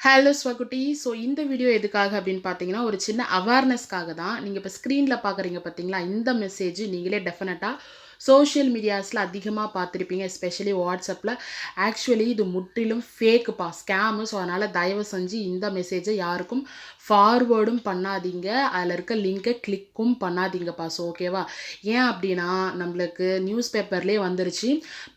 Hello ஸ்வகுட்டி. So இந்த video எதுக்காக அப்படின்னு பார்த்தீங்கன்னா, ஒரு சின்ன அவேர்னஸ்க்காக தான். நீங்க இப்ப ஸ்க்ரீன்ல பார்க்குறீங்க பார்த்தீங்களா? இந்த மெசேஜ் நீங்களே டெஃபினட்டா சோஷியல் மீடியாஸ்ல அதிகமா பார்த்துருப்பீங்க. எஸ்பெஷலி வாட்ஸ்அப்ல. ஆக்சுவலி இது முற்றிலும் ஃபேக்குப்பா, ஸ்கேமு. ஸோ அதனால தயவு செஞ்சு இந்த மெசேஜ யாருக்கும் ஃபார்வேர்டும் பண்ணாதீங்க. அதில இருக்க லிங்கை கிளிக்கும் பண்ணாதீங்கப்பா. ஸோ ஓகேவா? ஏன் அப்படின்னா, நம்மளுக்கு நியூஸ் பேப்பர்லேயே வந்துருச்சு.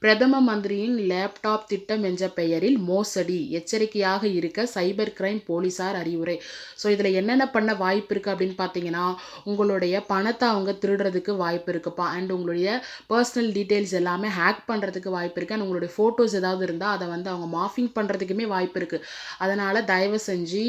பிரதம மந்திரியின் லேப்டாப் திட்டம் என்ற பெயரில் மோசடி, எச்சரிக்கையாக இருக்க சைபர் கிரைம் போலீசார் அறிவுரை. ஸோ இதில் என்னென்ன பண்ண வாய்ப்பு இருக்குது அப்படின்னு பார்த்தீங்கன்னா, உங்களுடைய பணத்தை அவங்க திருடுறதுக்கு வாய்ப்பு இருக்குப்பா. அண்ட் உங்களுடைய பர்சனல் டீட்டெயில்ஸ் எல்லாமே ஹேக் பண்ணுறதுக்கு வாய்ப்பு இருக்குது. அண்ட் உங்களுடைய ஃபோட்டோஸ் ஏதாவது இருந்தால் அதை வந்து அவங்க மாஃபிங் பண்ணுறதுக்குமே வாய்ப்பு இருக்குது. அதனால் தயவு செஞ்சு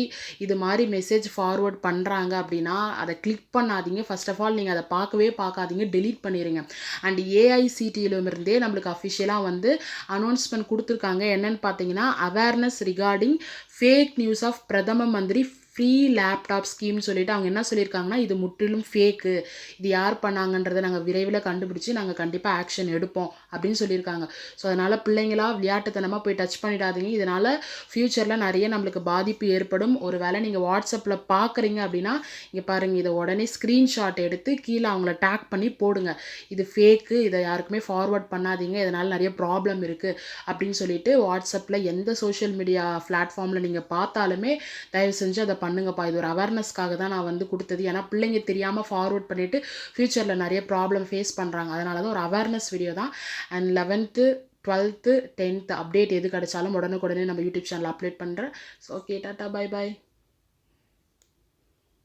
இது மாதிரி மெசேஜ் ஃபார்வர்ட் பண்ணுறாங்க அப்படின்னா அதை கிளிக் பண்ணாதீங்க. ஃபர்ஸ்ட் ஆஃப் ஆல் நீங்கள் அதை பார்க்கவே பார்க்காதீங்க, டெலீட் பண்ணிடுங்க. அண்ட் ஏஐசிடியிலிருந்தே நம்மளுக்கு அஃபிஷியலாக வந்து அனௌன்ஸ்மெண்ட் கொடுத்துருக்காங்க. என்னன்னு பார்த்தீங்கன்னா, awareness regarding fake news of பிரதம மந்திரி ஃப்ரீ லேப்டாப் ஸ்கீம்னு சொல்லிட்டு அவங்க என்ன சொல்லியிருக்காங்கன்னா, இது முற்றிலும் ஃபேக்கு, இது யார் பண்ணாங்கன்றதை நாங்கள் விரைவில் கண்டுபிடிச்சி நாங்கள் கண்டிப்பாக ஆக்ஷன் எடுப்போம் அப்படின்னு சொல்லியிருக்காங்க. ஸோ அதனால் பிள்ளைங்களா விளையாட்டுத்தனமாக போய் டச் பண்ணிடாதீங்க. இதனால் ஃப்யூச்சரில் நிறைய நம்மளுக்கு பாதிப்பு ஏற்படும். ஒரு வேளை நீங்கள் வாட்ஸ்அப்பில் பார்க்குறீங்க அப்படின்னா, இங்கே பாருங்கள், இதை உடனே ஸ்க்ரீன்ஷாட் எடுத்து கீழே அவங்கள டேக் பண்ணி போடுங்க. இது ஃபேக்கு, இதை யாருக்குமே ஃபார்வர்ட் பண்ணாதீங்க, இதனால் நிறைய ப்ராப்ளம் இருக்குது அப்படின்னு சொல்லிட்டு வாட்ஸ்அப்பில் எந்த சோஷியல் மீடியா பிளாட்ஃபார்மில் நீங்கள் பார்த்தாலுமே தயவு செஞ்சு அதை பண்ணுங்கப்பா. இது ஒரு அவேர்னஸ்க்காக தான் நான் வந்து கொடுத்தது. ஏன்னா பிள்ளைங்க தெரியாமல் ஃபார்வர்ட் பண்ணிவிட்டு ஃப்யூச்சரில் நிறைய ப்ராப்ளம் ஃபேஸ் பண்ணுறாங்க. அதனால தான் ஒரு அவேர்னஸ் வீடியோ தான். And 11th 12th 10th update எது கிடைச்சாலும் உடனுக்குடனே நம்ம யூடியூப் சேனல் அப்டேட் பண்ணுறேன். So okay, tata, bye bye.